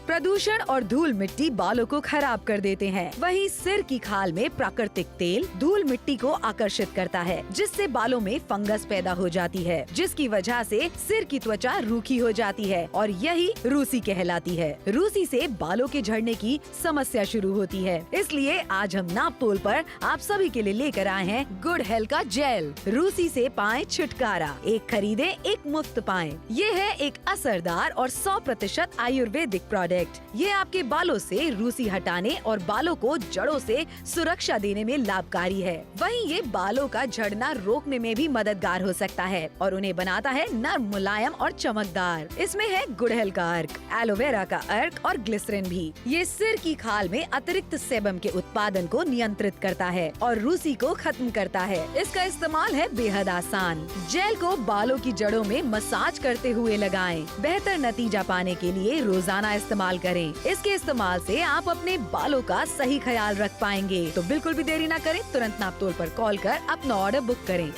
प्रदूषण और धूल मिट्टी बालों को खराब कर देते हैं। वहीं सिर की खाल में प्राकृतिक तेल धूल मिट्टी को आकर्षित करता है, जिससे बालों में फंगस पैदा हो जाती है, जिसकी वजह से सिर की त्वचा रूखी हो जाती है और यही रूसी कहलाती है। रूसी से बालों के झड़ने की समस्या शुरू होती है। इसलिए आज हम नापतोल पर आप सभी के लिए लेकर आए हैं गुड हेल्थ का जेल। रूसी से पाएं छुटकारा, एक खरीदे एक मुफ्त पाएं। ये है एक असरदार और 100% आयुर्वेदिक प्रोडक्ट। ये आपके बालों से रूसी हटाने और बालों को जड़ों से सुरक्षा देने में लाभकारी है। वहीं ये बालों का झड़ना रोकने में भी मददगार हो सकता है और उन्हें बनाता है नर्म, मुलायम और चमकदार। इसमें है गुड़हल का अर्क, एलोवेरा का अर्क और ग्लिसरीन भी। ये सिर की खाल में अतिरिक्त सेबम के उत्पादन को नियंत्रित करता है और रूसी को खत्म करता है। इसका इस्तेमाल है बेहद आसान। जेल को बालों की जड़ों में मसाज करते हुए लगाएं। बेहतर नतीजा पाने के लिए रोजाना इस्तेमाल करें। इसके इस्तेमाल से आप अपने बालों का सही ख्याल रख पाएंगे। तो बिल्कुल भी देरी न करें, तुरंत नापतोल पर कॉल कर अपना ऑर्डर बुक करें।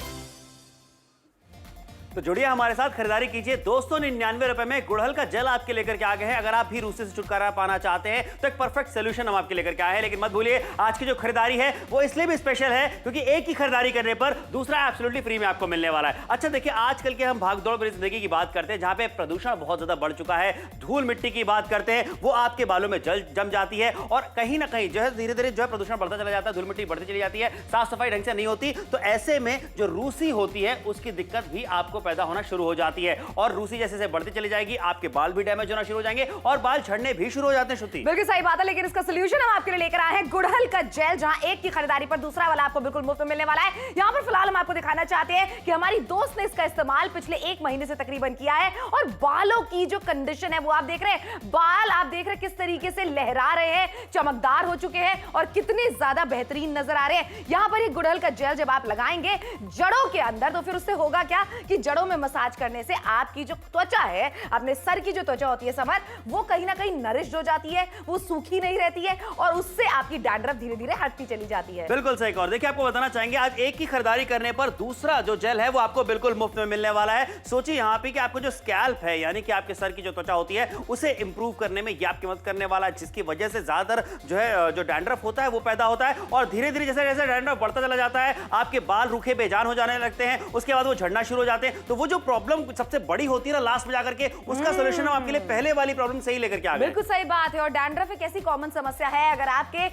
तो जुड़िए हमारे साथ, खरीदारी कीजिए। 299 रुपए में गुड़हल का जेल आपके लेकर के आ गए हैं। अगर आप भी रूसी से छुटकारा पाना चाहते हैं तो एक परफेक्ट सोल्यूशन हम आपके लेकर के आए हैं। लेकिन मत भूलिए, आज की जो खरीदारी है वो इसलिए भी स्पेशल है क्योंकि एक ही खरीदारी करने पर दूसरा एब्सोल्युटली फ्री में आपको मिलने वाला है। अच्छा देखिए, आजकल के हम भागदौड़ भरी जिंदगी की बात करते हैं जहां पे प्रदूषण बहुत ज्यादा बढ़ चुका है, धूल मिट्टी की बात करते हैं, वो आपके बालों में जम जाती है और कहीं ना कहीं जो है धीरे धीरे जो है प्रदूषण बढ़ता चला जाता है, धूल मिट्टी बढ़ती चली जाती है, साफ सफाई ढंग से नहीं होती। तो ऐसे में जो रूसी होती है उसकी दिक्कत भी आपको पैदा होना शुरू हो जाती है और रूसी जैसे बढ़ती चली जाएगी, आपके बाल भी डैमेज होना शुरू हो जाएंगे और बाल झड़ने भी शुरू हो जाते हैं। श्रुति बिल्कुल सही बात है, लेकिन इसका सलूशन हम आपके लिए लेकर आए हैं गुड़हल का जेल, जहां एक की खरीदारी पर दूसरा वाला आपको बिल्कुल मुफ्त में मिलने वाला है। यहां पर फिलहाल हम आपको दिखाना चाहते हैं कि हमारी दोस्त ने इसका इस्तेमाल पिछले 1 महीने से तकरीबन किया है और बालों की जो कंडीशन है वो आप देख रहे हैं। बाल आप देख रहे हैं किस तरीके से लहरा रहे हैं, चमकदार हो चुके हैं और कितने ज्यादा बेहतरीन नजर आ रहे हैं। यहां पर ये गुड़हल का जेल जब आप लगाएंगे जड़ों के अंदर, तो फिर उससे होगा क्या कि जड़ों में मसाज करने से आपकी जो त्वचा है, अपने सर की जो त्वचा होती है समर, वो कहीं ना कहीं नरिश हो जाती है, वो सूखी नहीं रहती है और उससे आपकी डैंड्रफ धीरे धीरे हटती चली जाती है। बिल्कुल सही। और देखिए, आपको बताना चाहेंगे आज एक की खरीदारी करने पर दूसरा जो जेल है वो आपको बिल्कुल मुफ्त में मिलने वाला है। सोचिए यहाँ पे कि आपको जो स्कैल्प है, यानी कि आपके सर की जो त्वचा होती है, उसे इंप्रूव करने में ये आपकी मदद करने वाला है, जिसकी वजह से ज्यादातर जो डैंड्रफ होता है वो पैदा होता है और धीरे धीरे जैसे जैसे डैंड्रफ बढ़ता चला जाता है, आपके बाल रूखे बेजान हो जाने लगते हैं, उसके बाद वो झड़ना शुरू हो जाते हैं। तो वो जो प्रॉब्लम सबसे बड़ी होती है ना लास्ट में जाकर के, उसका सॉल्यूशन हम आपके लिए पहले वाली प्रॉब्लम से ही लेकर के आ गए। बिल्कुल सही बात है। और डैंड्रफ एक ऐसी कॉमन समस्या है, अगर आपके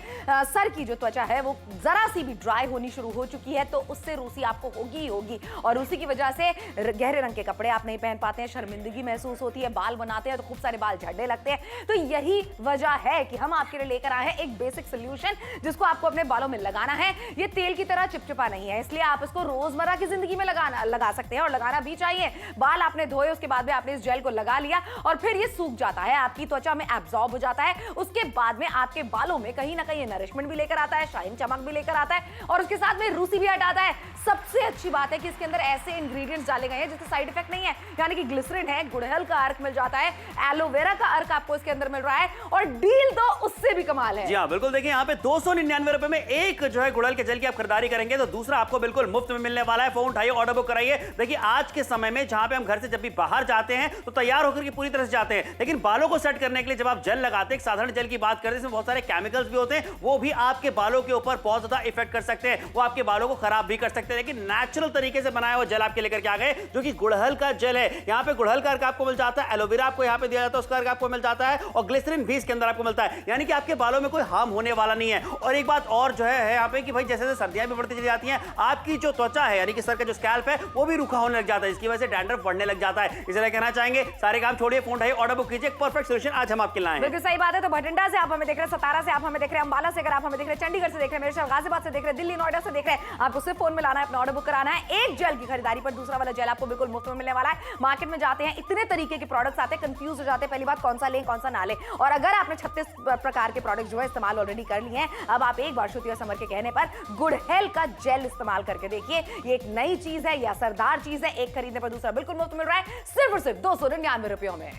सर की जो त्वचा है वो जरा सी भी ड्राई होनी शुरू हो चुकी है तो उससे रूसी आपको होगी ही होगी और उसी की वजह से गहरे रंग के कपड़े आप नहीं पहन पाते हैं, शर्मिंदगी महसूस होती है, बाल बनाते हैं तो खूब सारे बाल झड़ने लगते हैं। तो यही वजह है कि हम आपके लिए लेकर आए हैं एक बेसिक सोल्यूशन जिसको आपको अपने बालों में लगाना है। ये तेल की तरह चिपचिपा नहीं है, इसलिए आप इसको रोजमर्रा की जिंदगी में लगा सकते हैं और लगाना भी चाहिए। बाल आपने धोए, उसके बाद में आपने इस जेल को लगा लिया और फिर ये सूख जाता है, आपकी त्वचा में एब्जॉर्ब हो जाता है। उसके बाद में आपके बालों में कहीं ना कहीं नरिशमेंट भी लेकर आता है, शाइन चमक भी लेकर आता है और उसके साथ में रूसी भी हटाता है। सबसे अच्छी बात है कि इसके अंदर ऐसे इंग्रेडिएंट्स डाले गए हैं जिससे साइड इफेक्ट नहीं है, यानी कि ग्लिसरीन है, गुड़हल का अर्क मिल जाता है, एलोवेरा का अर्क आपको इसके अंदर मिल रहा है और डील तो उससे भी कमाल है। जी हाँ, बिल्कुल। देखिए यहाँ पे 299 रुपए में एक जो है गुड़हल के जेल की आप खरीदारी करेंगे तो दूसरा आपको बिल्कुल मुफ्त में मिलने वाला है। फोन उठाइए, ऑर्डर बुक कराइए। देखिए, आज के समय में जहां पे हम घर से जब भी बाहर जाते हैं तो तैयार होकर के पूरी तरह से जाते हैं, लेकिन बालों को सेट करने के लिए जब आप जेल लगाते हैं, एक साधारण जेल की बात करते हैं, इसमें बहुत सारे केमिकल्स भी होते हैं, वो भी आपके बालों के ऊपर बहुत ज्यादा इफेक्ट कर सकते हैं, वो आपके बालों को खराब भी कर सकते हैं। लेकिन नेचुरल तरीके से बनाया हुआ जेल आपके लेकर के आ गए जो कि गुड़हल का जेल है। यहाँ पे गुड़हल का अर्क आपको मिल जाता है, एलोवेरा आपको यहाँ पे दिया जाता है, उसका अर्क आपको मिल जाता है और ग्लिसरीन भी इसके अंदर आपको मिलता है, यानी कि आपके बालों में कोई हार्म होने वाला नहीं है। और एक बात और जो है यहाँ पे कि भाई जैसे जैसे सर्दियां भी बढ़ती चली जाती हैं, आपकी जो त्वचा है यानी कि सर का जो स्कैल्प है वो भी रूखा होने लग जाता है, इसकी वजह से डैंड्रफ बढ़ने लग जाता है। इसलिए कहना चाहेंगे सारे काम छोड़िए, फोन उठाइए, ऑर्डर बुक कीजिए, परफेक्ट सॉल्यूशन आज हम आपके लाए हैं। बिल्कुल सही बात है। तो भटिंडा से आप हमें देख रहे हैं, सतारा से आप हमें देख रहे हैं, अंबाला से अगर आप हमें देख रहे हैं, चंडीगढ़ से देख रहे हैं, मेरे शहर गाजियाबाद से देख रहे हैं, दिल्ली नोएडा से देख रहे हैं, आपको सिर्फ फोन में लाना है, अपना ऑर्डर बुक कराना है। एक जेल की खरीदारी पर दूसरा वाला जेल आपको बिल्कुल मुफ्त में मिलने वाला है। मार्केट में जाते हैं, इतने तरीके के प्रोडक्ट्स आते हैं, कंफ्यूज हो जाते हैं, पहली बात कौन सा लें कौन सा ना लें। और अगर आपने 36 प्रकार के प्रोडक्ट जो है इस्तेमाल ऑलरेडी कर लिए हैं, अब आप एक बार श्रुति और समर के कहने पर गुड़हल का जेल इस्तेमाल करके देखिए। ये एक नई चीज है, ये असरदार चीज है, एक खरीदने पर दूसरा बिल्कुल मुफ्त मिल रहा है, सिर्फ और सिर्फ 299 रुपयों में।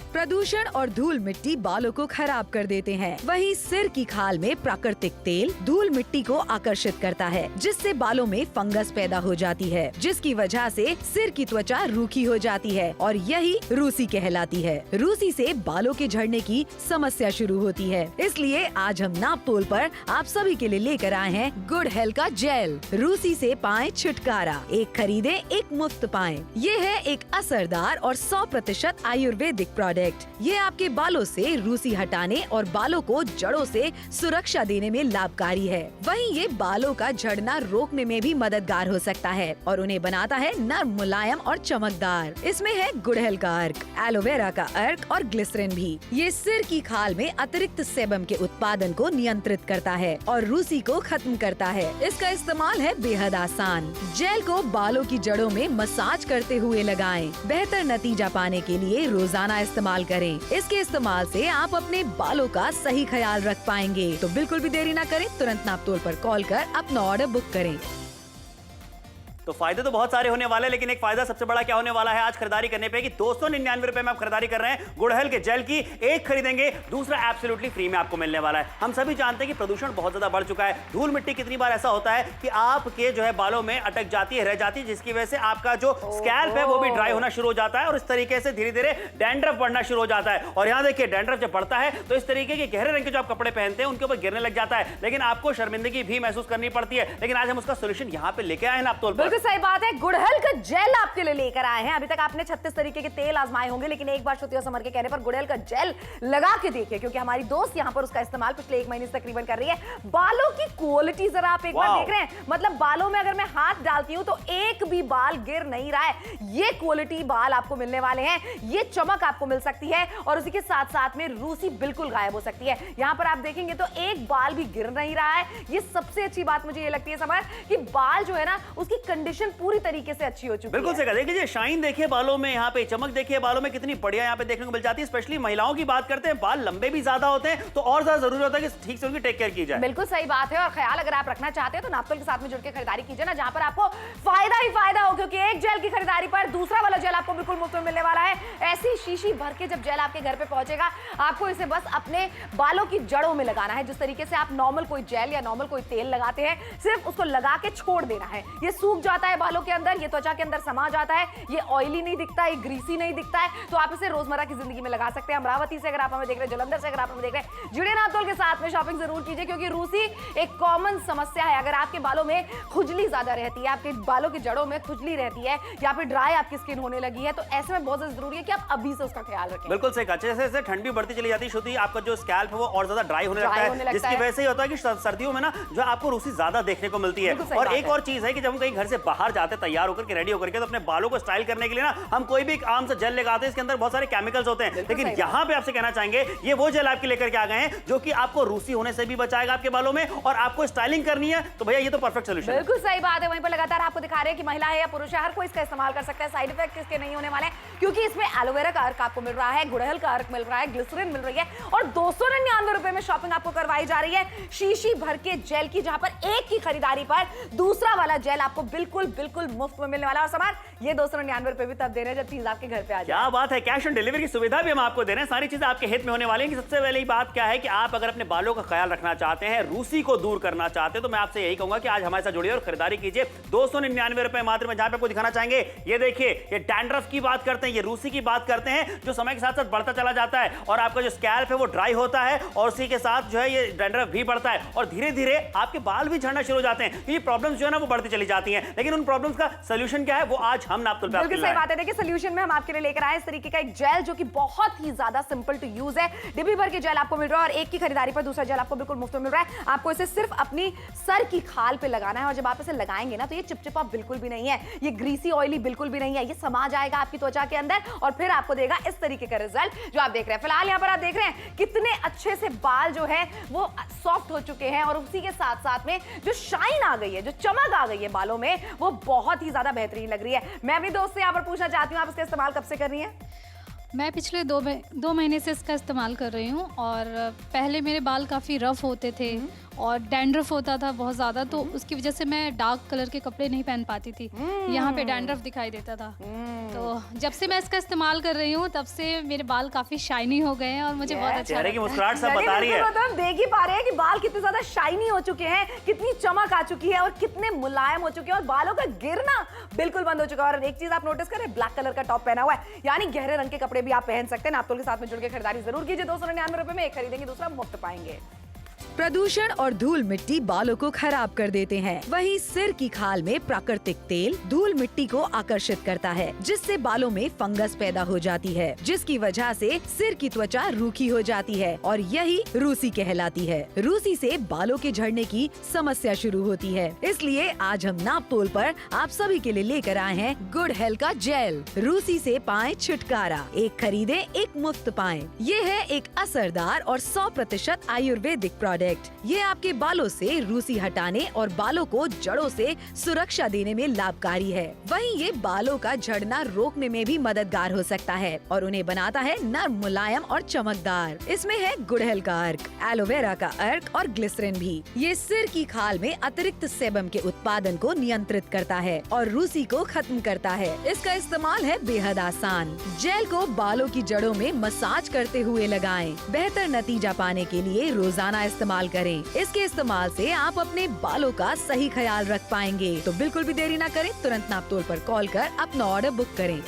प्रदूषण और धूल मिट्टी बालों को खराब कर देते हैं। वहीं सिर की खाल में प्राकृतिक तेल धूल मिट्टी को आकर्षित करता है, जिससे बालों में फंगस पैदा हो जाती है, जिसकी वजह से सिर की त्वचा रूखी हो जाती है और यही रूसी कहलाती है। रूसी से बालों के झड़ने की समस्या शुरू होती है। इसलिए आज हम नापतोल पर आप सभी के लिए लेकर आए हैं गुड हेल्थ का जेल। रूसी से पाएं छुटकारा, एक खरीदे एक मुफ्त पाएं। ये है एक असरदार और 100% आयुर्वेदिक प्रोडक्ट। ये आपके बालों से रूसी हटाने और बालों को जड़ों से सुरक्षा देने में लाभकारी है। वहीं ये बालों का झड़ना रोकने में भी मददगार हो सकता है और उन्हें बनाता है नर्म, मुलायम और चमकदार। इसमें है गुड़हल का अर्क, एलोवेरा का अर्क और ग्लिसरीन भी। ये सिर की खाल में अतिरिक्त सेबम के उत्पादन को नियंत्रित करता है और रूसी को खत्म करता है। इसका इस्तेमाल है बेहद आसान। जेल को बालों की जड़ों में मसाज करते हुए लगाएं। बेहतर नतीजा पाने के लिए रोजाना इस्तेमाल करें। इसके इस्तेमाल से आप अपने बालों का सही ख्याल रख पाएंगे। तो बिल्कुल भी देरी न करें, तुरंत नापतोल पर कॉल कर अपना ऑर्डर बुक करें। तो फायदे तो बहुत सारे होने वाले हैं, लेकिन एक फायदा सबसे बड़ा क्या होने वाला है आज खरीदारी करने पे कि 299 रुपए में आप खरीदारी कर रहे हैं गुड़हल के जेल की। एक खरीदेंगे दूसरा एब्सोल्युटली फ्री में आपको मिलने वाला है। हम सभी जानते हैं कि प्रदूषण बहुत ज्यादा बढ़ चुका है। धूल मिट्टी कितनी बार ऐसा होता है कि आपके जो है बालों में अटक जाती है, रह जाती है, जिसकी वजह से आपका जो स्कैल्प है वो भी ड्राई होना शुरू हो जाता है और इस तरीके से धीरे धीरे डैंड्रफ बढ़ना शुरू हो जाता है। और यहाँ देखिए डैंड्रफ जब बढ़ता है तो इस तरीके के गहरे रंग के जो आप कपड़े पहनते हैं उनके ऊपर गिरने लग जाता है, लेकिन आपको शर्मिंदगी भी महसूस करनी पड़ती है। लेकिन आज हम उसका सोल्यूशन यहाँ पे लेके आए हैं नापतोल पर। बिल्कुल सही बात है, गुड़हल का जेल आपके लिए लेकर आए हैं। अभी तक आपने 36 तरीके के तेल आजमाए होंगे, लेकिन एक बार श्रुति और समर के कहने पर गुड़हल का जेल लगा के देखिए, क्योंकि हमारी दोस्त यहाँ पर उसका इस्तेमाल पिछले 1 महीने से तकरीबन कर रही है। बालों की क्वालिटी जरा आप एक बार देख रहे हैं, मतलब बालों में अगर मैं हाथ डालती हूं तो एक भी बाल गिर नहीं रहा है। ये क्वालिटी बाल आपको मिलने वाले हैं, ये चमक आपको मिल सकती है और उसी के साथ साथ में रूसी बिल्कुल गायब हो सकती है। यहाँ पर आप देखेंगे तो एक बाल भी गिर नहीं रहा है। ये सबसे अच्छी बात मुझे ये लगती है समर, कि बाल जो है ना उसकी कंडीशन पूरी तरीके से अच्छी हो चुकी है। बिल्कुल सही कहा। देखिए शाइन देखिए बालों में, यहाँ पे चमक देखिए बालों में कितनी बढ़िया यहाँ पे देखने को मिल जाती है। स्पेशली महिलाओं की बात करते हैं, बाल लंबे भी ज्यादा होते हैं तो और ज्यादा जरूरी होता है कि ठीक से उनकी टेक केयर की जाए। बिल्कुल सही बात है। और ख्याल अगर आप रखना चाहते हैं तो नापतोल के साथ में जुड़ के खरीदारी कीजिए ना, जहां पर आपको फायदा ही फायदा हो, क्योंकि एक जेल की खरीदारी पर दूसरा वाला जेल आपको बिल्कुल मुफ्त में मिलने वाला है। ऐसी शीशी भर के जब जेल आपके घर पे पहुंचेगा, आपको इसे बस अपने बालों की जड़ों में लगाना है। जिस तरीके से आप नॉर्मल कोई जेल या नॉर्मल कोई तेल लगाते हैं, सिर्फ उसको लगा के छोड़ देना है। ये सूख जाता है बालों के अंदर, ये त्वचा के अंदर समा जाता है, ये ऑयली नहीं दिखता है, ग्रीसी नहीं दिखता है, तो आप इसे रोजमर्रा की जिंदगी में लगा सकते हैं। अमरावती से अगर आप हमें देख रहे हैं, जलंधर से अगर आप हमें देख रहे हैं, जुड़े नापतोल के साथ में शॉपिंग जरूर कीजिए, क्योंकि रूसी एक कॉमन समस्या है। अगर आपके बालों में खुजली ज्यादा रहती है, आपके बालों की जड़ों में खुजली रहती है, या फिर ड्राई आपकी स्किन होने लगी है, तो ऐसे में बहुत ज्यादा जरूरी है कि आप अभी से उसका ख्याल रखें। बिल्कुल सही कहा। जैसे ठंड भी बढ़ती चली जाती है श्रुति, आपका जो स्कैल्प है वो और ज्यादा ड्राई होने लगता है, जिसकी वजह से होता है कि सर्दियों में ना जो आपको रूसी ज्यादा देखने को मिलती है। और एक और चीज है कि जब हम कहीं घर से बाहर जाते हैं तैयार होकर के, रेडी होकर के, तो अपने बालों को स्टाइल करने के लिए ना हम कोई भी आम से जेल लगाते हैं, इसके अंदर बहुत सारे केमिकल्स होते हैं। लेकिन यहाँ पे आपसे कहना चाहेंगे ये वो जेल आपके लेकर के आ गए हैं जो कि आपको रूसी होने से भी बचाएगा आपके बालों में, और आपको स्टाइलिंग करनी है तो भैया ये तो परफेक्ट सॉल्यूशन है। बिल्कुल सही बात है। वहीं पर लगातार आपको दिखा रहे हैं कि महिला है या पुरुष है, हर कोई इसका इस्तेमाल कर सकता है। साइड इफेक्ट इसके नहीं होने वाले, क्योंकि इसमें एलोवेरा का अर्क आपको मिल रहा है, गुड़हल का अर्क मिल रहा है, ग्लिसरीन मिल रही है, और 299 रुपए में शॉपिंग आपको करवाई जा रही है शीशी भर के जेल की, जहां पर एक की खरीदारी पर दूसरा वाला जेल आपको बिल्कुल बिल्कुल मुफ्त में मिलने वाला है। और समान ये 299 रुपए भी तब दे रहे हैं जब चीज आपके घर पे आ जाए। क्या बात है, कैश ऑन डिलीवरी की सुविधा भी हम आपको दे रहे हैं। सारी चीजें आपके हित में होने वाली हैं। सबसे पहले बात क्या है कि आप अगर अपने बालों का ख्याल रखना चाहते हैं, रूसी को दूर करना चाहते हैं, तो मैं आपसे यही कहूंगा कि आज हमारे साथ जुड़िए और खरीदारी कीजिए। 299 रुपए मात्र में, जहां पे आपको दिखाना चाहेंगे ये देखिए, ये डैंड्रफ की बात करते हैं, ये रूसी की बात करते हैं, जो समय के साथ साथ बढ़ता चला जाता है और आपका जो स्कैल्प है वो ड्राई होता है और उसी के साथ जो है ये डैंड्रफ भी बढ़ता है और धीरे धीरे आपके बाल भी झड़ना शुरू हो जाते हैं। ये प्रॉब्लम्स जो है ना वो बढ़ती चली जाती हैं, लेकिन उन प्रॉब्लम्स का सॉल्यूशन क्या है वो आज हम नापतोल पे आपके लिए सही बात है। देखिए सॉल्यूशन में हम आपके लिए लेकर आए इस तरीके का एक जेल जो कि बहुत ही ज्यादा सिंपल टू यूज है। डिब्बी भर के जेल आपको मिल रहा है और एक की खरीदारी पर दूसरा जेल आपको बिल्कुल मुफ्त में मिल रहा है। आपको इसे सिर्फ अपनी सर की खाल पे लगाना है और जब आप इसे लगाएंगे ना तो ये चिपचिपा बिल्कुल भी नहीं है, ये ग्रीसी ऑयली बिल्कुल भी नहीं है, ये समा जाएगा आपकी त्वचा के अंदर और फिर आपको देगा इस तरीके का रिजल्ट जो आप देख रहे हैं। फिलहाल यहाँ पर आप देख रहे हैं कितने अच्छे से बाल जो है वो सॉफ्ट हो चुके हैं और उसी के साथ साथ में जो शाइन आ गई है, जो चमक आ गई है बालों में, वो बहुत ही ज्यादा बेहतरीन लग रही है। मैं अपनी दोस्त से यहाँ पर पूछना चाहती हूँ, आप इसका इस्तेमाल कब से कर रही हैं? मैं पिछले दो महीने से इसका इस्तेमाल कर रही हूँ और पहले मेरे बाल काफ़ी रफ होते थे और डैंड्रफ होता था बहुत ज़्यादा, तो उसकी वजह से मैं डार्क कलर के कपड़े नहीं पहन पाती थी। यहाँ पे डैंड्रफ दिखाई देता था। तो जब से मैं इसका इस्तेमाल कर रही हूँ तब से मेरे बाल काफ़ी शाइनी हो गए हैं और मुझे बहुत अच्छा चेहरे की लगता है। मुस्कुराहट सब बता रही है। मतलब देख ही पा रहे हैं कि बाल कितने ज्यादा शाइनी हो चुके हैं, कितनी चमक आ चुकी है और कितने मुलायम हो चुके हैं और बालों का गिरना बिल्कुल बंद हो चुका है। और एक चीज आप नोटिस करें, ब्लैक कलर का टॉप पहना हुआ है, यानी गहरे रंग के कपड़े भी आप पहन सकते हैं। नापतोल के साथ में जुड़ के खरीदारी जरूर कीजिए। 299 रुपए में एक खरीदेंगे दूसरा मुफ्त पाएंगे। प्रदूषण और धूल मिट्टी बालों को खराब कर देते हैं। वहीं सिर की खाल में प्राकृतिक तेल धूल मिट्टी को आकर्षित करता है, जिससे बालों में फंगस पैदा हो जाती है, जिसकी वजह से सिर की त्वचा रूखी हो जाती है और यही रूसी कहलाती है। रूसी से बालों के झड़ने की समस्या शुरू होती है। इसलिए आज हम नापतोल पर आप सभी के लिए लेकर आए हैं गुड हेल्थ का जेल। रूसी से पाएं छुटकारा, एक खरीदे एक मुफ्त पाएं। ये है एक असरदार और 100% आयुर्वेदिक प्रोडक्ट। ये आपके बालों से रूसी हटाने और बालों को जड़ों से सुरक्षा देने में लाभकारी है। वहीं ये बालों का झड़ना रोकने में भी मददगार हो सकता है और उन्हें बनाता है नर्म, मुलायम और चमकदार। इसमें है गुड़हल का अर्क, एलोवेरा का अर्क और ग्लिसरीन भी। ये सिर की खाल में अतिरिक्त सेबम के उत्पादन को नियंत्रित करता है और रूसी को खत्म करता है। इसका इस्तेमाल है बेहद आसान। जेल को बालों की जड़ों में मसाज करते हुए लगाएं। बेहतर नतीजा पाने के लिए रोजाना इस्तेमाल करें। इसके इस्तेमाल से आप अपने बालों का सही ख्याल रख पाएंगे। तो बिल्कुल भी देरी ना करें, तुरंत नापतोल पर कॉल कर अपना ऑर्डर बुक करें।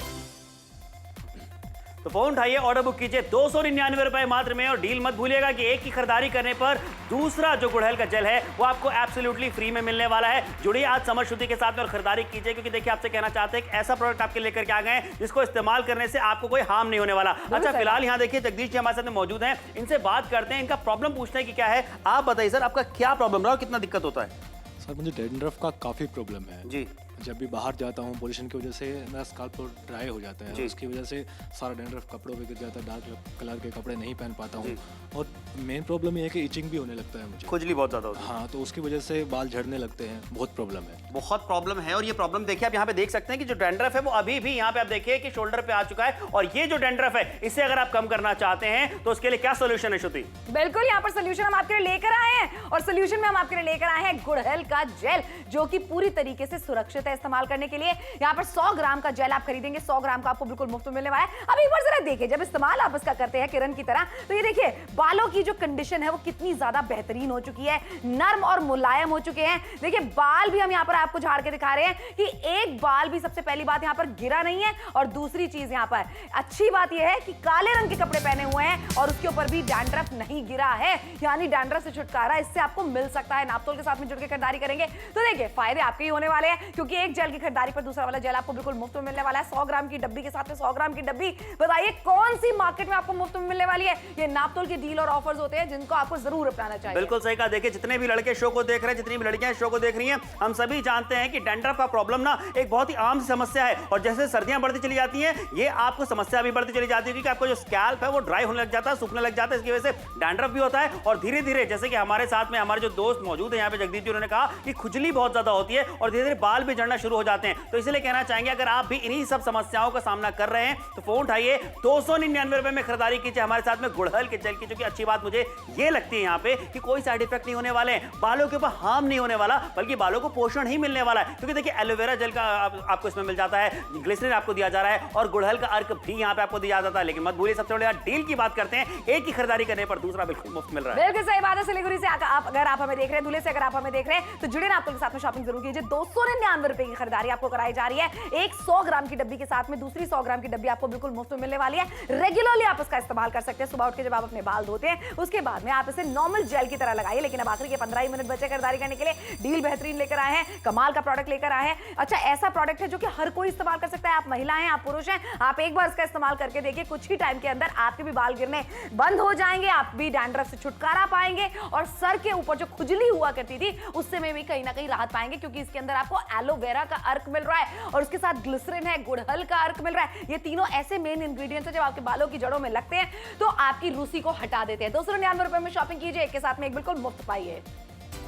तो फोन उठाइए, ऑर्डर बुक कीजिए 299 रुपए मात्र में। और डील मत भूलिएगा कि एक की खरीदारी करने पर दूसरा जो गुड़हल का जेल है वो आपको एब्सोल्युटली फ्री में मिलने वाला है। जुड़िए आज समर श्रुति के साथ में और खरीदारी कीजिए, क्योंकि देखिए आपसे कहना चाहते हैं कि ऐसा प्रोडक्ट आपके लेकर के आ गए हैं जिसको इस्तेमाल करने से आपको कोई हार्म नहीं होने वाला। अच्छा, फिलहाल यहाँ देखिए जगदीश जी हमारे साथ में मौजूद हैं, इनसे बात करते हैं, इनका प्रॉब्लम पूछते हैं कि क्या है। आप बताइए सर, आपका क्या प्रॉब्लम रहा और कितना दिक्कत होता है? सर मुझे डैंड्रफ का काफ़ी प्रॉब्लम है जी। जब भी बाहर जाता हूँ पोल्यूशन की वजह से मेरा स्काल्प ड्राई हो जाता है, उसकी वजह से सारा डैंड्रफ कपड़ों पे गिर जाता है, डार्क कलर के कपड़े नहीं पहन पाता हूँ और मेन प्रॉब्लम ये है कि इचिंग भी होने लगता है मुझे, खुजली बहुत ज्यादा होती है। हाँ, तो उसकी वजह से बाल झड़ने लगते हैं, बहुत प्रॉब्लम है। बहुत प्रॉब्लम है और ये प्रॉब्लम देखिए आप यहाँ पे देख सकते हैं कि जो डैंड्रफ है वो अभी भी यहाँ पे आप देखिए कि शोल्डर पे आ चुका है। और ये जो डैंड्रफ है इसे अगर आप कम करना चाहते हैं तो उसके लिए क्या सोल्यूशन है श्रुति? बिल्कुल, यहाँ पर सोल्यूशन हम आपके लिए लेकर आए हैं और सोल्यूशन में हम आपके लिए लेकर आए हैं गुड़हल का जेल, जो कि पूरी तरीके से सुरक्षित है इस्तेमाल करने के लिए। यहाँ पर 100 ग्राम का जेल आप खरीदेंगे, 100 ग्राम का आपको बिल्कुल मुफ्त में मिलने वाला है। अब एक बार जरा देखिए, जब इस्तेमाल आप इसका करते हैं किरण की तरह, तो ये देखिए बालों की जो कंडीशन है वो कितनी ज्यादा बेहतरीन हो चुकी है, नर्म और मुलायम हो चुके हैं। देखिए बाल भी हम यहाँ पर आपको झाड़ के दिखा रहे हैं कि एक बाल भी, सबसे पहली बात यहाँ पर गिरा नहीं है। और दूसरी चीज यहाँ पर अच्छी बात यह है कि काले रंग के कपड़े पहने हुए हैं और उसके ऊपर भी डैंड्रफ नहीं गिरा है, यानी डैंड्रफ से छुटकारा इससे आपको मिल सकता है। नापतोल के साथ में जुड़ के खरीदारी करेंगे तो देखिए फायदे आपके ही होने वाले हैं, क्योंकि एक जेल की खरीदारी पर दूसरा वाला जेल आपको बिल्कुल मुफ्त में मिलने वाला है। 100 ग्राम की डब्बी के साथ में 100 ग्राम की डब्बी, बताइए कौन सी मार्केट में आपको मुफ्त में मिलने वाली है? ये नापतोल के डील और ऑफर्स होते हैं जिनको आपको जरूर अपनाना चाहिए। बिल्कुल सही कहा। देखिए जितने भी लड़के शो को देख रहे हैं, जितनी भी लड़कियां शो को देख रही हैं, हम सभी जानते हैं कि डैंड्रफ का प्रॉब्लम ना एक बहुत ही आम समस्या है। और जैसे सर्दियां बढ़ती चली जाती हैं, ये आपको समस्या भी बढ़ती चली जाती है, क्योंकि आपको जो स्कैल्प है वो ड्राई होने लग जाता है, सूखने लग जाता है। इसकी वजह से डैंड्रफ भी होता है। और धीरे धीरे, जैसे कि हमारे साथ में हमारे जो दोस्त मौजूद है यहाँ पे जगदीश जी, उन्होंने कहा कि खुजली बहुत ज्यादा होती है और धीरे धीरे बाल भी झड़ना शुरू हो जाते हैं। तो इसलिए कहना चाहेंगे अगर आप भी इन्हीं सब समस्याओं का सामना कर रहे हैं तो फोन उठाइए, 299 रुपए में खरीदारी कीजिए हमारे साथ में गुड़हल के जेल की। जो कि अच्छी बात मुझे ये लगती है यहाँ पे कि कोई साइड इफेक्ट नहीं होने वाले हैं, बालों के ऊपर हार्म नहीं होने वाला, बल्कि बालों को पोषण ही मिलने वाला है। क्योंकि देखिए एलोवेरा जेल का आपको इसमें मिल जाता है, ग्लिसरीन आपको दिया जा रहा है और गुड़हल का अर्क भी यहाँ पे आपको दिया जाता है। लेकिन मत भूलिए, सबसे बड़ी डील की बात करते हैं, एक की खरीदारी करने पर दूसरा बिल्कुल मुफ्त मिल रहा है। बिल्कुल सही बात है। सिलीगुड़ी से अगर आप हमें देख रहे हैं, धुले से अगर आप हमें देख रहे हैं, तो जुड़े ना आपके साथ में शॉपिंग जरूर कीजिए। 299 रुपए की खरीदारी आपको कराई जा रही है। एक 100 ग्राम की डब्बी के साथ में दूसरी 100 ग्राम की डब्बी आपको बिल्कुल मुफ्त में मिलने वाली है। रेगुलरली आप इसका इस्तेमाल कर सकते हैं। सुबह उठ के जब आप अपने बाल धोते हैं उसके बाद में आप इसे नॉर्मल जेल की तरह लगाइए। लेकिन अब आखिरी के 15 ही मिनट बचे खरीदारी करने के लिए। डील बेहतरीन लेकर आए हैं, कमाल का प्रोडक्ट लेकर आए हैं। अच्छा, ऐसा प्रोडक्ट है जो कि हर कोई इस्तेमाल कर सकता है। आप महिला हैं, आप पुरुष हैं, आप एक बार इसका इस्तेमाल करके देखिए, कुछ ही टाइम के अंदर आपके भी बाल गिरने बंद हो जाएंगे, आप भी डैंड्रफ से छुटकारा पाएंगे और सर के ऊपर जो खुजली हुआ करती थी उससे में भी कहीं ना कहीं राहत पाएंगे, क्योंकि इसके अंदर आपको एलोवेरा का अर्क मिल रहा है और उसके साथ ग्लिसरीन है, गुड़हल का अर्क मिल रहा है। ये तीनों ऐसे मेन इंग्रेडिएंट्स हैं जब आपके बालों की जड़ों में लगते हैं तो आपकी रूसी को हटा देते हैं। 299 रुपए में शॉपिंग कीजिए, एक के साथ में एक बिल्कुल मुफ्त पाइए।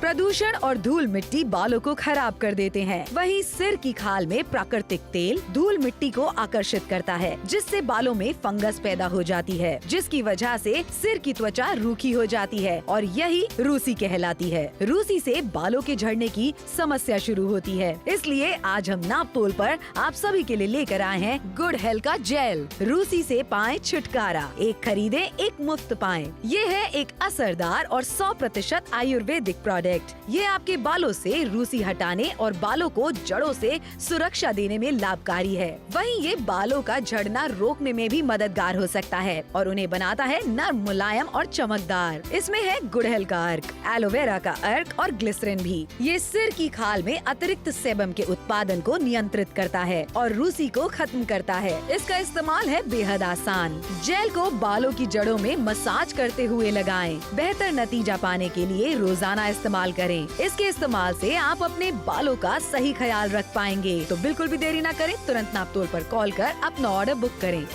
प्रदूषण और धूल मिट्टी बालों को खराब कर देते हैं। वहीं सिर की खाल में प्राकृतिक तेल धूल मिट्टी को आकर्षित करता है, जिससे बालों में फंगस पैदा हो जाती है, जिसकी वजह से सिर की त्वचा रूखी हो जाती है और यही रूसी कहलाती है। रूसी से बालों के झड़ने की समस्या शुरू होती है। इसलिए आज हम नापतोल पर आप सभी के लिए लेकर आए हैं गुड हेल्थ का जेल। रूसी से पाएं छुटकारा, एक खरीदे एक मुफ्त पाएं। ये है एक असरदार और 100% आयुर्वेदिक प्रोडक्ट। ये आपके बालों से रूसी हटाने और बालों को जड़ों से सुरक्षा देने में लाभकारी है। वहीं ये बालों का झड़ना रोकने में भी मददगार हो सकता है और उन्हें बनाता है नर्म, मुलायम और चमकदार। इसमें है गुड़हल का अर्क, एलोवेरा का अर्क और ग्लिसरीन भी। ये सिर की खाल में अतिरिक्त सेबम के उत्पादन को नियंत्रित करता है और रूसी को खत्म करता है। इसका इस्तेमाल है बेहद आसान। जेल को बालों की जड़ों में मसाज करते हुए लगाएं। बेहतर नतीजा पाने के लिए रोजाना इस्तेमाल करें। इसके इस्तेमाल से आप अपने बालों का सही ख्याल रख पाएंगे। तो बिल्कुल भी देरी न करें, तुरंत नापतोल पर कॉल कर अपना ऑर्डर बुक करें।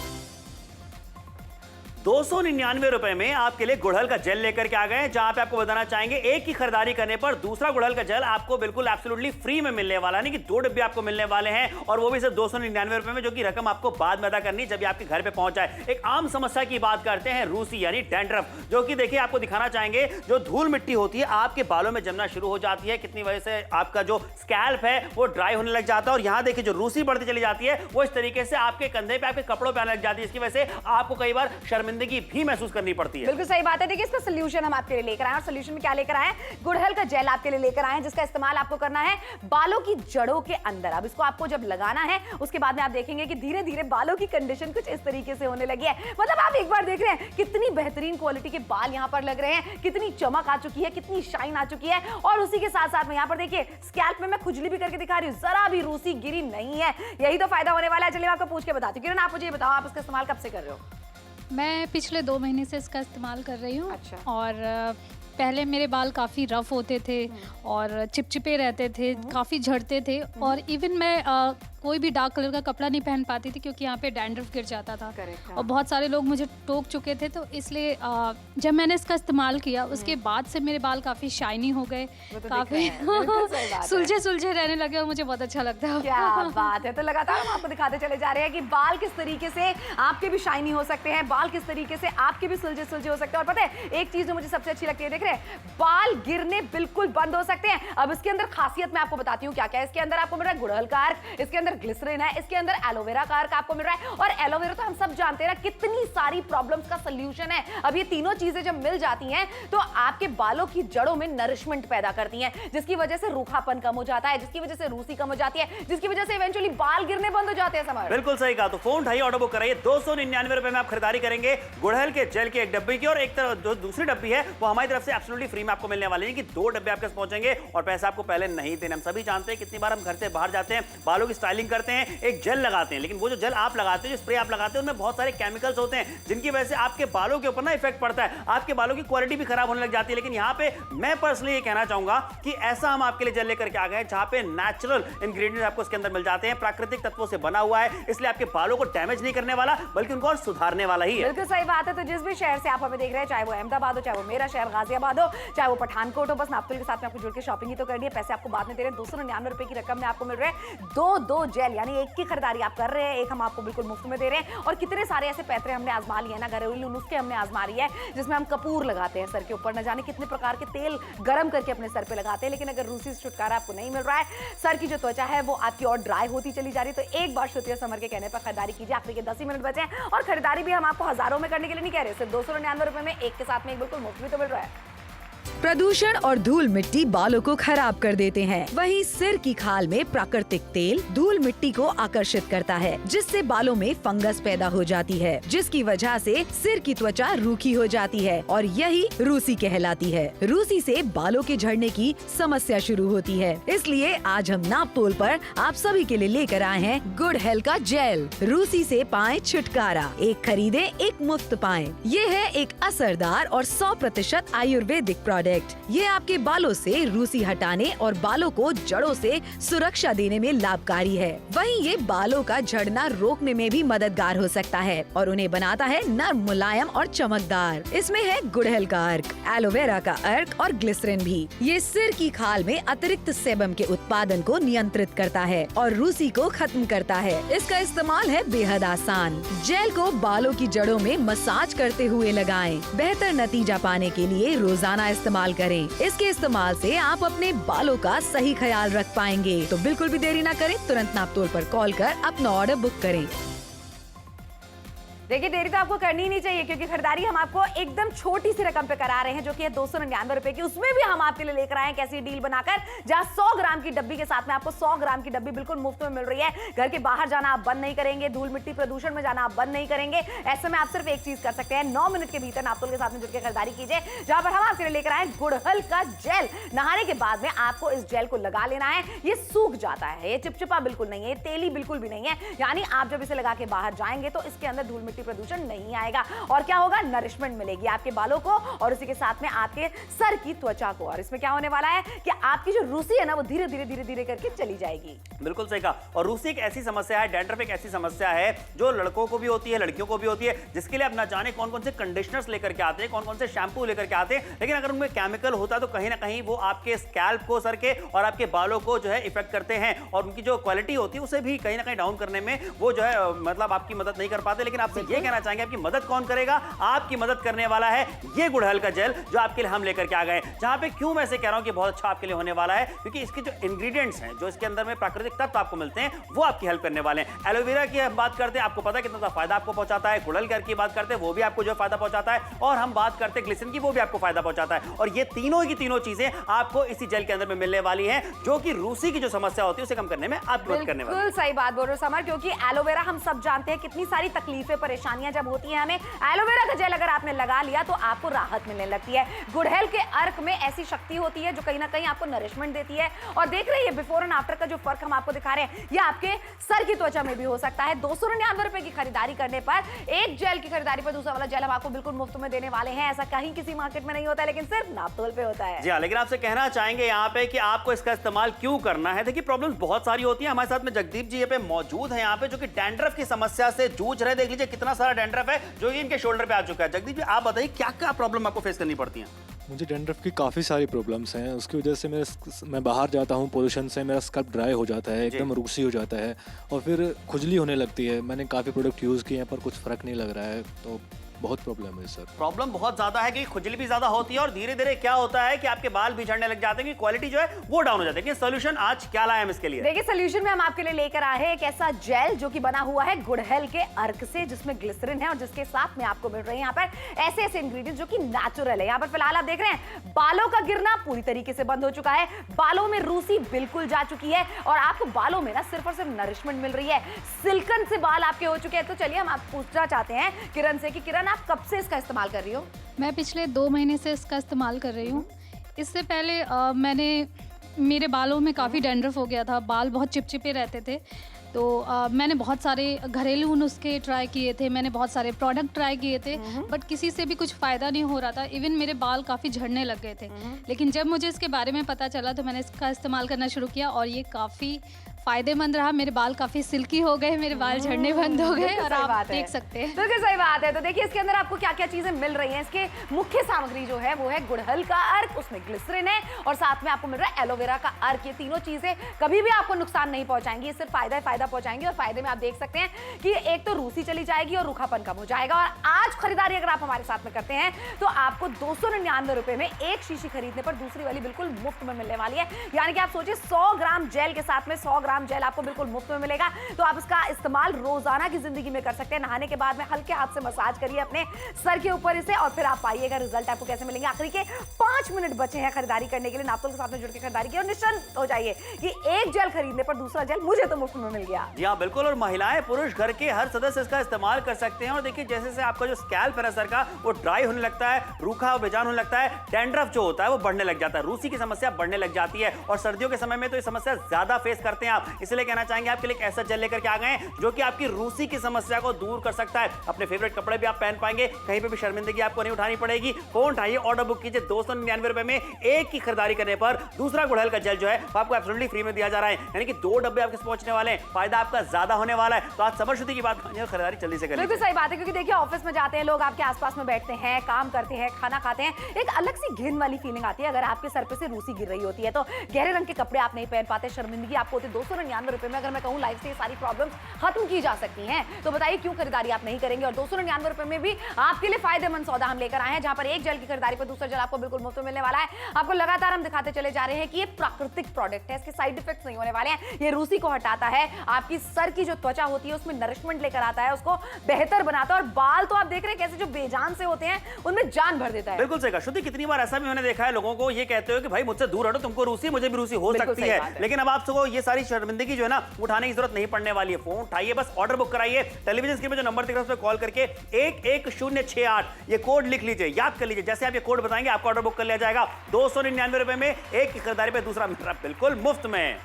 299 रुपए में आपके लिए गुड़हल का जेल लेकर के आ गए हैं, जहां पे आपको बताना चाहेंगे एक की खरीदारी करने पर दूसरा गुड़हल का जेल आपको बिल्कुल एब्सोल्युटली फ्री में मिलने वाला, नहीं कि 2 डिब्बे आपको मिलने वाले हैं और वो भी सिर्फ 299 रुपए में, जो कि रकम आपको बाद में अदा करनी जब ये आपके घर पे पहुंच जाए। एक आम समस्या की बात करते हैं, रूसी यानी डैंड्रफ, जो कि देखिए आपको दिखाना चाहेंगे। जो धूल मिट्टी होती है आपके बालों में जमना शुरू हो जाती है, कितनी वजह से आपका जो स्कैल्प है वो ड्राई होने लग जाता है और यहाँ देखिए जो रूसी बढ़ती चली जाती है वो इस तरीके से आपके कंधे पे, आपके कपड़ों पे आने लग जाती है, जिसकी वजह से आपको कई बार शर्मिंदगी भी महसूस करनी पड़ती है। बिल्कुल सही बात है। देखिए इसका सोल्यूशन हम आपके लिए लेकर आए और सोल्यूशन में क्या लेकर आए हैं, गुड़हल का जेल आपके लिए लेकर आए हैं, जिसका इस्तेमाल आपको करना है बालों की जड़ों के अंदर। अब इसको आपको जब लगाना है उसके बाद में आप देखेंगे कि धीरे धीरे बालों की कंडीशन कुछ इस तरीके से होने लगी है। मतलब आप एक बार देख रहे हैं कितनी बेहतरीन क्वालिटी के बाल यहाँ पर लग रहे हैं, कितनी चमक आ चुकी है, कितनी शाइन आ चुकी है। और उसी के साथ साथ में यहाँ पर देखिए स्कैल्प में मैं खुजली भी करके दिखा रही हूँ, जरा भी रूसी गिरी नहीं है। यही तो फायदा होने वाला है। चलिए आपको पूछ के बताती हूँ। किरण आप मुझे ये बताओ, आप इसका इस्तेमाल कब से कर रहे हो? मैं पिछले 2 महीने से इसका इस्तेमाल कर रही हूँ। अच्छा। और पहले मेरे बाल काफ़ी रफ होते थे और चिपचिपे रहते थे, काफ़ी झड़ते थे और इवन मैं कोई भी डार्क कलर का कपड़ा नहीं पहन पाती थी क्योंकि यहाँ पे डैंड्रफ गिर जाता था। और बहुत सारे लोग मुझे टोक चुके थे, तो इसलिए जब मैंने इसका इस्तेमाल किया उसके बाद से मेरे बाल काफ़ी शाइनी हो गए, काफ़ी सुलझे सुलझे रहने लगे और मुझे बहुत अच्छा लगता है। क्या बात है। तो लगातार हम आपको दिखाते चले जा रहे हैं कि बाल किस तरीके से आपके भी शाइनी हो सकते हैं, बाल किस तरीके से आपके भी सुलझे सुलझे हो सकते हैं। और पता है एक चीज जो मुझे सबसे अच्छी लगती है, देख रहे हैं बाल गिरने बिल्कुल बंद हो सकते हैं। अब इसके अंदर खासियत मैं आपको बताती हूँ क्या क्या है। इसके अंदर आपको मिल रहा है गुड़हल का अर्क, इसके अंदर ग्लिसरीन है, इसके अंदर एलोवेरा का अर्क आपको मिल रहा है। और एलोवेरा तो हम सब जानते हैं ना कितनी सारी प्रॉब्लम्स का सॉल्यूशन है। अब ये तीनों चीजें जब मिल जाती हैं तो आपके बालों की जड़ों में नरिशमेंट पैदा करती हैं, जिसकी वजह से रूखापन कम हो जाता है, जिसकी वजह से रूसी कम हो जाती है, जिसकी वजह से इवेंचुअली बाल गिरने बंद हो जाते हैं। समझ बिल्कुल सही कहा। तो फोन उठाइए, ऑर्डर बुक कराइए। 299 रुपए में आप खरीदारी करेंगे गुड़हल के जेल के एक डब्बी की, और एक तरफ जो दूसरी डब्बी है वो हमारी तरफ से एब्सोल्युटली फ्री में आपको मिलने वाली है कि 2 डब्बे आपके पास पहुंचेंगे और पैसा आपको पहले नहीं देने। हम सभी जानते हैं कितनी बार हम घर से बाहर जाते हैं, बालों की स्टाइलिंग करते हैं, एक जेल लगाते हैं, लेकिन वो जो जेल आप लगाते हैं, जो स्प्रे आप लगाते हैं, उनमें बहुत सारे केमिकल्स होते हैं जिनकी वजह से आपके बालों के ऊपर ना इफेक्ट पड़ता है, आपके बालों की क्वालिटी भी खराब होने लग जाती है। लेकिन यहाँ पे मैं पर्सनली ये कहना चाहूंगा कि ऐसा हम आपके लिए जेल लेकर के आ गए जहां पे नेचुरल इंग्रेडिएंट्स आपको इसके अंदर मिल जाते हैं, प्राकृतिक तत्वों से बना हुआ है, इसलिए आपके बालों को डैमेज नहीं करने वाला बल्कि उनको और सुधारने वाला ही है। बिल्कुल सही बात है। तो जिस भी शहर से आप हमें देख रहे हैं, चाहे वो अहमदाबाद हो, चाहे वो मेरा शहर गाजियाबाद हो, चाहे वो पठानकोट हो, बस नापतोल के साथ में आपको जुड़ के शॉपिंग ही तो करनी है। पैसे आपको बाद में दे रहे हैं। 299 रुपए की रकम में आपको मिल रहे हैं 2 जेल, यानी एक की खरीदारी आप कर रहे हैं, एक हम आपको बिल्कुल मुफ्त में दे रहे हैं। और कितने सारे ऐसे पैतरे हमने आजमा लिए ना, घरेलू नुस्खे हमने आजमा लिए हैं, जिसमें हम कपूर लगाते हैं सर के ऊपर, न जाने कितने प्रकार के तेल गर्म करके अपने सर पे लगाते हैं। लेकिन अगर रूसी से छुटकारा आपको नहीं मिल रहा है, सर की जो त्वचा है वो आपकी और ड्राई होती चली जा रही है, तो एक बार श्रुति और समर के कहने पर खरीदारी कीजिए। आखिरी के 10 ही मिनट बचे हैं और खरीदारी भी हम आपको हजारों में करने के लिए नहीं कह रहे, सिर्फ 299 रुपए में एक के साथ में एक बिल्कुल मुफ्त भी तो मिल रहा है। प्रदूषण और धूल मिट्टी बालों को खराब कर देते हैं। वहीं सिर की खाल में प्राकृतिक तेल धूल मिट्टी को आकर्षित करता है, जिससे बालों में फंगस पैदा हो जाती है, जिसकी वजह से सिर की त्वचा रूखी हो जाती है और यही रूसी कहलाती है। रूसी से बालों के झड़ने की समस्या शुरू होती है। इसलिए आज हम नापतोल पर आप सभी के लिए लेकर आए हैं गुड हेल्थ का जेल। रूसी से पाएं छुटकारा, एक खरीदे एक मुफ्त पाएं। ये है एक असरदार और 100% आयुर्वेदिक प्रोडक्ट। प्रोडक्ट। ये आपके बालों से रूसी हटाने और बालों को जड़ों से सुरक्षा देने में लाभकारी है। वहीं ये बालों का झड़ना रोकने में भी मददगार हो सकता है और उन्हें बनाता है नर्म, मुलायम और चमकदार। इसमें है गुड़हल का अर्क, एलोवेरा का अर्क और ग्लिसरीन भी। ये सिर की खाल में अतिरिक्त सेबम के उत्पादन को नियंत्रित करता है और रूसी को खत्म करता है। इसका इस्तेमाल है बेहद आसान। जेल को बालों की जड़ों में मसाज करते हुए लगाएं। बेहतर नतीजा पाने के लिए रोजाना इस्तेमाल करें। इसके इस्तेमाल से आप अपने बालों का सही ख्याल रख पाएंगे। तो बिल्कुल भी देरी न करें, तुरंत नापतोल पर कॉल कर अपना ऑर्डर बुक करें। देखिए, देरी तो आपको करनी ही नहीं चाहिए क्योंकि खरीदारी हम आपको एकदम छोटी सी रकम पे करा रहे हैं जो कि है 299 रुपए की। उसमें भी हम आपके लिए लेकर आए हैं कैसी डील बनाकर, जहां 100 ग्राम की डब्बी के साथ में आपको 100 ग्राम की डब्बी बिल्कुल मुफ्त में मिल रही है। घर के बाहर जाना आप बंद नहीं करेंगे, धूल मिट्टी प्रदूषण में जाना आप बंद नहीं करेंगे। ऐसे में आप सिर्फ एक चीज कर सकते हैं, 9 मिनट के भीतर नापतोल के साथ में जुड़ के खरीदारी कीजिए, जहां पर हम आपके लिए लेकर आए गुड़हल का जेल। नहाने के बाद में आपको इस जेल को लगा लेना है। ये सूख जाता है, ये चिपचिपा बिल्कुल नहीं है, तेली बिल्कुल भी नहीं है। यानी आप जब इसे लगा के बाहर जाएंगे तो इसके अंदर धूल मिट्टी प्रदूषण नहीं आएगा। और क्या होगा, नरिशमेंट मिलेगी आपके बालों को और उसी के साथ में आपके सर की त्वचा को। और इसमें क्या होने वाला है कि आपकी जो रूसी है ना, वो धीरे धीरे धीरे धीरे करके चली जाएगी। बिल्कुल सही कहा। और रूसी एक ऐसी समस्या है, डैंड्रफ एक ऐसी समस्या है जो लड़कों को भी होती है, लड़कियों को भी होती है, जिसके लिए आप ना जाने कौन कौन से कंडीशनर्स लेकर के आते हैं, कौन कौन से शैम्पू लेकर के आते हैं, लेकिन अगर उनमें केमिकल होता है तो कहीं ना कहीं वो आपके स्कैल्प को, सर के और आपके बालों को जो है इफेक्ट करते हैं और उनकी जो क्वालिटी होती है उसे भी कहीं ना कहीं डाउन करने में वो जो है मतलब आपकी मदद नहीं कर पाते। लेकिन आपसे ये कहना चाहेंगे, आपकी मदद कौन करेगा? आपकी मदद करने वाला है ये गुड़हल का जेल जो आपके लिए हम लेकर के आ गए। जहां पे क्यों मैं से कह रहा हूं कि बहुत अच्छा आपके लिए होने वाला है, क्योंकि इसके जो इंग्रेडिएंट्स हैं, जो इसके अंदर में प्राकृतिक तत्व आपको मिलते हैं, वो आपकी हेल्प करने वाले हैं। एलोवेरा की बात करते हैं, आपको पता है कितना ज़्यादा फायदा आपको पहुंचाता है। गुड़हल की बात करते हैं, वो भी आपको जो फायदा पहुंचाता है। और हम बात करते हैं ग्लिसरीन की, वो भी आपको फायदा पहुंचाता है। और ये तीनों की तीनों चीजें आपको इसी जेल के अंदर में मिलने वाली है, जो कि रूसी की जो समस्या होती है उसे कम करने में आपकी मदद करने वाली है। बिल्कुल सही बात बोल रहे हो समर, क्योंकि एलोवेरा हम सब जानते हैं कितनी सारी तकलीफें, परेशानियां जब होती हैं हमें, एलोवेरा का जेल अगर आपने लगा लिया तो आपको राहत मिलने लगती है। गुड़हल के अर्क में ऐसी शक्ति होती है जो कहीं ना कहीं आपको नरिशमेंट देती है। और देख रही है बिफोर एंड आफ्टर का जो फर्क हम आपको दिखा रहे हैं, ये आपके सर की त्वचा में भी हो सकता है। 299 रुपए की खरीदारी करने पर एक जेल की खरीदारी पर दूसरा वाला जेल हम आपको बिल्कुल मुफ्त में देने वाले हैं। ऐसा कहीं किसी मार्केट में नहीं होता है, लेकिन सिर्फ नापतोल पे होता है। जी हाँ, लेकिन आपसे कहना चाहेंगे यहाँ पे कि आपको इसका इस्तेमाल क्यों करना है। देखिए, प्रॉब्लम्स बहुत सारी होती हैं। हमारे साथ में जगदीप जी यहाँ पे मौजूद हैं, यहाँ पे जो कि डैंड्रफ की समस्या से जूझ रहे। देख लीजिए कितना सारा डैंड्रफ है जो इनके शोल्डर पे आ चुका है। जगदीप जी, आप बताइए क्या क्या प्रॉब्लम आपको फेस करनी पड़ती है? मुझे डैंड्रफ की काफ़ी सारी प्रॉब्लम्स हैं। उसकी वजह से मैं बाहर जाता हूँ, पोल्यूशन से मेरा स्कल्प ड्राई हो जाता है, एकदम रूसी हो जाता है और फिर खुजली होने लगती है। मैंने काफ़ी प्रोडक्ट यूज़ किए हैं पर कुछ फ़र्क नहीं लग रहा है, तो बहुत प्रॉब्लम है सर। प्रॉब्लम बहुत ज्यादा है कि खुजली भी ज्यादा होती है और धीरे धीरे क्या होता है कि आपके बाल भी झड़ने लग जाते हैं, कि क्वालिटी जो है वो डाउन हो जाती है। कि सोल्यूशन आज क्या लाए हम इसके लिए? देखिए, सोल्यूशन में हम आपके लिए लेकर आए हैं एक ऐसा जेल जो कि बना हुआ है गुड़हल के अर्क से, जिसमें ग्लिसरीन है और जिसके साथ में आपको मिल रहे हैं यहाँ पर ऐसे ऐसे इंग्रेडिएंट्स जो कि नेचुरल है। यहाँ पर फिलहाल आप देख रहे हैं बालों का गिरना पूरी तरीके से बंद हो चुका है, बालों में रूसी बिल्कुल जा चुकी है और आपको बालों में ना सिर्फ और सिर्फ नरिशमेंट मिल रही है। सिल्कन से बाल आपके हो चुके हैं। तो चलिए हम आप पूछना चाहते हैं किरण से कि किरण, आप कब से इसका इस्तेमाल कर रही हो? मैं पिछले 2 महीने से इसका इस्तेमाल कर रही हूँ। इससे पहले मेरे बालों में काफ़ी डैंड्रफ हो गया था, बाल बहुत चिपचिपे रहते थे। तो मैंने बहुत सारे घरेलू नुस्खे ट्राई किए थे, मैंने बहुत सारे प्रोडक्ट ट्राई किए थे, बट किसी से भी कुछ फ़ायदा नहीं हो रहा था। इवन मेरे बाल काफ़ी झड़ने लग गए थे। लेकिन जब मुझे इसके बारे में पता चला तो मैंने इसका इस्तेमाल करना शुरू किया और ये काफ़ी फ़ायदेमंद रहा। मेरे बाल काफ़ी सिल्की हो गए, मेरे बाल झड़ने बंद हो गए और आप देख सकते हैं। बिल्कुल सही बात है। तो देखिए, इसके अंदर आपको क्या क्या चीज़ें मिल रही हैं। इसके मुख्य सामग्री जो है वो है गुड़हल का अर्क, उसमें ग्लिसरीन है और साथ में आपको मिल रहा है एलोवेरा का अर्क। ये तीनों चीज़ें कभी भी आपको नुकसान नहीं पहुंचाएंगी, ये सिर्फ फायदा पहुंचाएंगी। और फायदे में आप देख सकते हैं कि एक तो रूसी चली जाएगी और रूखापन कम हो जाएगा। और आज खरीदारी अगर आप हमारे साथ में करते हैं तो आपको 299 रुपए में एक शीशी खरीदने पर दूसरी वाली बिल्कुल मुफ्त में मिलने वाली है। यानी कि आप सोचिए 100 ग्राम जेल के साथ में 100 ग्राम जेल आपको बिल्कुल मुफ्त में मिलेगा। तो आप इसका इस्तेमाल रोजाना की जिंदगी में कर सकते हैं। नहाने के बाद में हल्के हाथ से मसाज करिए अपने सर के ऊपर इसे और फिर आप पाइएगा रिजल्ट आपको कैसे मिलेंगे। आखिरी के 5 मिनट बचे हैं खरीदारी करने के लिए। नापतोल के साथ में जुड़ के खरीदारी की और निश्चिंत हो जाइए कि एक जेल खरीदने पर दूसरा जेल मुझे तो मुफ्त में मिल गया। जी हाँ, बिल्कुल। और महिलाएं पुरुष घर के हर सदस्य इसका इस्तेमाल कर सकते हैं। और देखिए, जैसे से आपका जो स्कैल्प है ना सर का, वो ड्राई होने लगता है, रूखा और बेजान होने लगता है, डैंड्रफ जो होता है वो बढ़ने लग जाता है, रूसी की समस्या बढ़ने लग जाती है। और सर्दियों के समय में तो ये समस्या ज्यादा फेस करते हैं आप, इसलिए कहना चाहेंगे आपके लिए एक ऐसा जेल लेकर के आ गए हैं जो कि आपकी रूसी की समस्या को दूर कर सकता है। अपने फेवरेट कपड़े भी आप पहन पाएंगे, कहीं पे भी शर्मिंदगी आपको नहीं उठानी पड़ेगी। फोन उठाइए, ऑर्डर बुक कीजिए। 299 रुपए में एक की खरीदारी करने पर दूसरा गुड़हल का जेल जो है आपको एब्सोल्युटली फ्री में दिया जा रहा है, यानी कि 2 डब्बे आपके पहुंचने वाले हैं। फायदा आपका ज्यादा होने वाला है। तो आज समझ की बात मानिए, खरीदारी जल्दी से करिए। बिल्कुल सही बात है, क्योंकि देखिए ऑफिस में जाते हैं लोग, आपके आसपास में बैठते हैं, काम करते हैं, खाना खाते हैं, एक अलग सी घिन वाली फीलिंग आती है अगर आपके सर पे से रूसी गिर रही होती है। तो गहरे रंग के कपड़े आप नहीं पहन पाते, शर्मिंदगी आपको होती है। 299 रुपए में अगर मैं कहूँ लाइफ से ये सारी प्रॉब्लम्स खत्म की जा सकती हैं, तो बताइए क्यों खरीदारी आप नहीं करेंगे। और 299 रुपए में भी आपके लिए फायदेमंद सौदा हम लेकर आए हैं, जहां पर एक जेल की खरीदारी पर दूसरा जेल आपको बिल्कुल मुफ्त में मिलने वाला है। आपको लगातार हम दिखाते चले जा रहे हैं कि ये प्राकृतिक प्रोडक्ट है, इसके साइड इफेक्ट्स नहीं होने वाले हैं। ये रूसी को हटाता है, आपकी सर की जो त्वचा होती है उसमें नरिशमेंट लेकर आता है, उसको बेहतर बनाता है। और बाल तो आप देख रहे हैं कैसे जो बेजान से होते हैं उनमें जान भर देता है। बिल्कुल सही कहा श्रुति। कितनी बार ऐसा भी मैंने देखा है, लोगों को ये कहते हो कि भाई मुझसे दूर हटो, तुमको रूसी, मुझे भी रूसी हो सकती है। लेकिन अब आप सबको ये सारी शर्मिंदगी जो है ना उठाने की जरूरत नहीं पड़ने वाली है। फोन उठाइए, बस ऑर्डर बुक कराइए। टेलीविजन स्क्रीन पे जो नंबर दिख रहा है उस पर कॉल करके 11068 ये कोड लिख लीजिए, याद कर लीजिए। जैसे आप ये कोड बताएंगे आपका ऑर्डर बुक कर लिया जाएगा। 299 रुपए में एक की खरीदारी पे दूसरा मिल रहा है बिल्कुल मुफ्त में।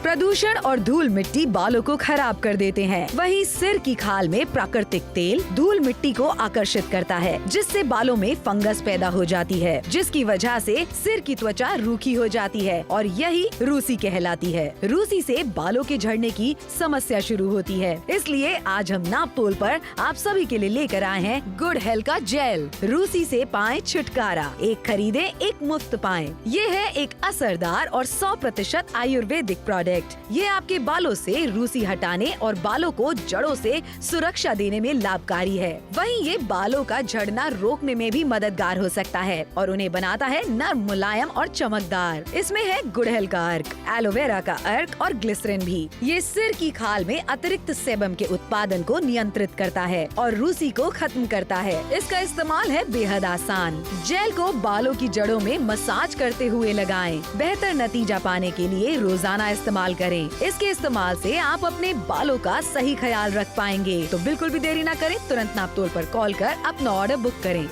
प्रदूषण और धूल मिट्टी बालों को खराब कर देते हैं। वहीं सिर की खाल में प्राकृतिक तेल धूल मिट्टी को आकर्षित करता है, जिससे बालों में फंगस पैदा हो जाती है, जिसकी वजह से सिर की त्वचा रूखी हो जाती है और यही रूसी कहलाती है। रूसी से बालों के झड़ने की समस्या शुरू होती है। इसलिए आज हम नापतोल पर आप सभी के लिए लेकर आए हैं गुड़हल का जेल। रूसी से पाएं छुटकारा, एक खरीदे एक मुफ्त पाएं। ये है एक असरदार और 100% आयुर्वेदिक प्रोडक्ट। ये आपके बालों से रूसी हटाने और बालों को जड़ों से सुरक्षा देने में लाभकारी है। वहीं ये बालों का झड़ना रोकने में भी मददगार हो सकता है और उन्हें बनाता है नर्म, मुलायम और चमकदार। इसमें है गुड़हल का अर्क, एलोवेरा का अर्क और ग्लिसरीन भी। ये सिर की खाल में अतिरिक्त सेबम के उत्पादन को नियंत्रित करता है और रूसी को खत्म करता है। इसका इस्तेमाल है बेहद आसान। जेल को बालों की जड़ों में मसाज करते हुए लगाएं। बेहतर नतीजा पाने के लिए रोजाना इस्तेमाल करें। इसके इस्तेमाल से आप अपने बालों का सही ख्याल रख पाएंगे। तो बिल्कुल भी देरी ना करें, तुरंत नापतोल पर कॉल कर अपना ऑर्डर बुक करें।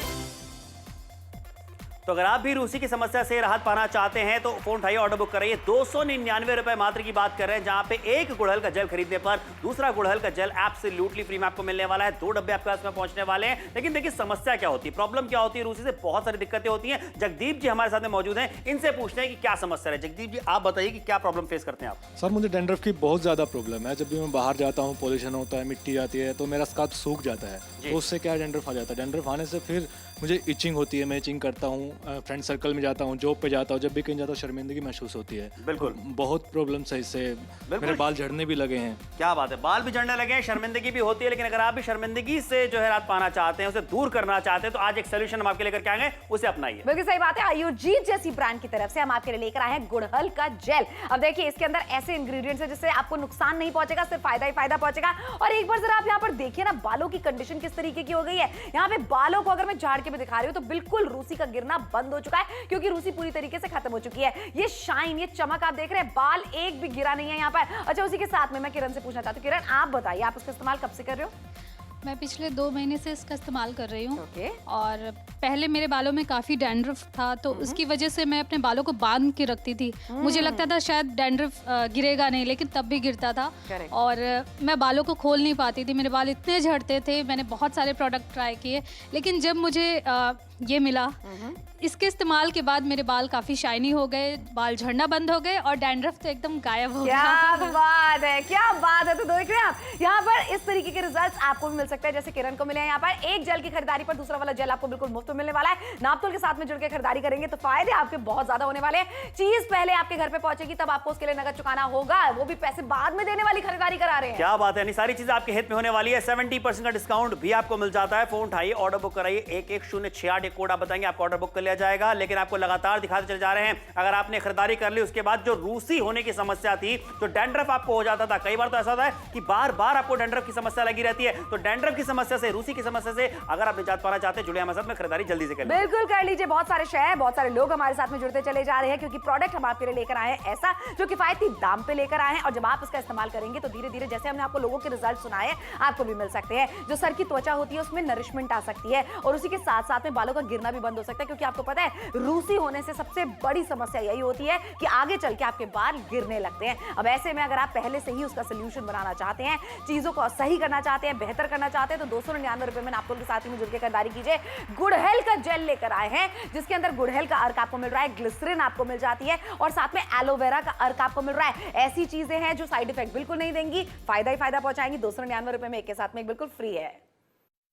तो अगर आप भी रूसी की समस्या से राहत पाना चाहते हैं तो फोन उठाइए, ऑर्डर बुक कराइए। 299 रुपए मात्र की बात कर रहे हैं, जहां पे एक गुड़हल का जेल खरीदने पर दूसरा गुड़हल का जेल एब्सोल्युटली फ्री में आपको मिलने वाला है। 2 डब्बे आपके पास में पहुंचने वाले हैं। लेकिन देखिए समस्या क्या होती है, प्रॉब्लम क्या होती है, रूसी से बहुत सारी दिक्कतें होती हैं। जगदीप जी हमारे साथ में मौजूद हैं, इनसे पूछते हैं कि क्या समस्या है। जगदीप जी आप बताइए कि क्या प्रॉब्लम फेस करते हैं आप। सर मुझे डैंड्रफ की बहुत ज़्यादा प्रॉब्लम है। जब भी मैं बाहर जाता हूँ, पोल्यूशन होता है, मिट्टी आती है, तो मेरा स्काल्प सूख जाता है। तो उससे क्या डैंड्रफ आ जाता है। डैंड्रफ आने से फिर मुझे इचिंग होती है, मैं इचिंग करता हूँ, फ्रेंड सर्कल में जाता हूँ, जॉब पे जाता हूँ, जब भी कहीं जाता हूँ शर्मिंदगी महसूस होती है। बिल्कुल बहुत प्रॉब्लम्स है इससे। मेरे बाल झड़ने भी लगे हैं। क्या बात है, बाल भी झड़ने लगे हैं, शर्मिंदगी भी होती है। लेकिन अगर आप भी शर्मिंदगी से जो है राहत पाना चाहते हैं, उसे दूर करना चाहते हैं, तो आज एक सोल्यूशन हम आपके लेकर के आएंगे, उसे अपनाइए। बिल्कुल सही बात है। आयुर्जीत जैसी ब्रांड की तरफ से हम आपके लिए लेकर आए हैं गुड़हल का जेल। अब देखिए इसके अंदर ऐसे इंग्रेडिएंट्स हैं जिससे आपको नुकसान नहीं पहुंचेगा, सिर्फ फायदा ही फायदा पहुंचेगा। और एक बार जरा आप यहाँ पर देखिए ना, बालों की कंडीशन किस तरीके की हो गई है। यहाँ पे बालों को अगर मैं झाड़ के भी दिखा रही हूँ तो बिल्कुल रूसी का गिरना बंद हो चुका है, क्योंकि रूसी पूरी तरीके से खत्म हो चुकी है। ये शाइन, ये चमक आप देख रहे हैं, बाल एक भी गिरा नहीं है यहाँ पर। अच्छा, उसी के साथ में मैं किरण से पूछना चाहती हूँ, किरण आप बताइए आप इसका इस्तेमाल कब से कर रहे हो? मैं पिछले 2 महीने से इसका इस्तेमाल कर रही हूँ। ओके। और पहले मेरे बालों में काफ़ी डैंड्रफ था, तो उसकी वजह से मैं अपने बालों को बांध के रखती थी। मुझे लगता था शायद डैंड्रफ गिरेगा नहीं, लेकिन तब भी गिरता था। Correct. और मैं बालों को खोल नहीं पाती थी, मेरे बाल इतने झड़ते थे। मैंने बहुत सारे प्रोडक्ट ट्राई किए, लेकिन जब मुझे ये मिला, इसके इस्तेमाल के बाद मेरे बाल काफ़ी शाइनी हो गए, बाल झड़ना बंद हो गए और डैंड्रफ तो एकदम गायब हो गया। क्या बात है, क्या बात है। तो देख रहे हैं आप यहाँ पर इस तरीके के रिजल्ट्स आपको भी मिल सकते हैं जैसे किरण को मिले हैं। यहाँ पर एक जेल की खरीदारी पर दूसरा वाला जेल आपको बिल्कुल मुफ्त में मिलने वाला है। नापतोल के साथ में जुड़ के खरीदारी करेंगे तो फायदे आपके बहुत ज्यादा होने वाले हैं। चीज पहले आपके घर पे पहुंचेगी, तब आपको उसके लिए नगद चुकाना होगा, वो भी पैसे बाद में देने वाली खरीदारी करा रहे हैं। क्या बात है, सारी चीजें आपके हित में होने वाली है। 70% का डिस्काउंट भी आपको मिल जाता है। फोन उठाइए, ऑर्डर बुक कराइए। 11068 कोड आप बताएंगे, आपको ऑर्डर बुक कर लिया जाएगा। लेकिन आपको लगातार दिखाते चले जा रहे हैं, अगर आपने खरीदारी कर ली उसके बाद जो रूसी होने की समस्या थी, जो डैंड्रफ आपको हो जाता था, कई बार तो ऐसा होता है कि बार बार आपको डैंड्रफ की समस्या लगी रहती है, तो डैंड्रफ डैंड्रफ की समस्या से, रूसी की समस्या से अगर आप निजात पाना चाहते हैं, जुड़े हमारे साथ में खरीदारी जल्दी से कर लीजिए। बिल्कुल कर लीजिए। बहुत सारे शहर, बहुत सारे लोग हमारे साथ में जुड़ते चले जा रहे हैं क्योंकि प्रोडक्ट हम आपके लिए लेकर आए हैं ऐसा जो किफायती दाम पे लेकर आए हैं, और जब आप इसका इस्तेमाल करेंगे तो धीरे धीरे, जैसे हमने आपको लोगों के रिजल्ट सुनाए, आपको भी मिल सकते हैं। जो सर की त्वचा होती है उसमें नरिशमेंट आ सकती है और उसी के साथ साथ में बालों का गिरना भी बंद हो सकता है, क्योंकि आपको पता है रूसी होने से सबसे बड़ी समस्या यही होती है कि आगे चल के आपके बाल गिरने लगते हैं। अब ऐसे में अगर आप पहले से ही उसका सोल्यूशन बनाना चाहते हैं, चीजों को सही करना चाहते हैं, बेहतर करना चाहते हैं, तो 299 रुपए में आपको के साथ ही में जुड़ के खरीदारी कीजिए। गुड़हेल का जेल लेकर आए हैं जिसके अंदर गुड़हेल का अर्क आपको मिल रहा है, ग्लिसरीन आपको मिल जाती है और साथ में एलोवेरा का अर्क आपको मिल रहा है। ऐसी चीजें हैं जो साइड इफेक्ट बिल्कुल नहीं देंगी, फायदा ही फायदा पहुंचाएंगी। 299 रुपए में एक के साथ में एक बिल्कुल फ्री है।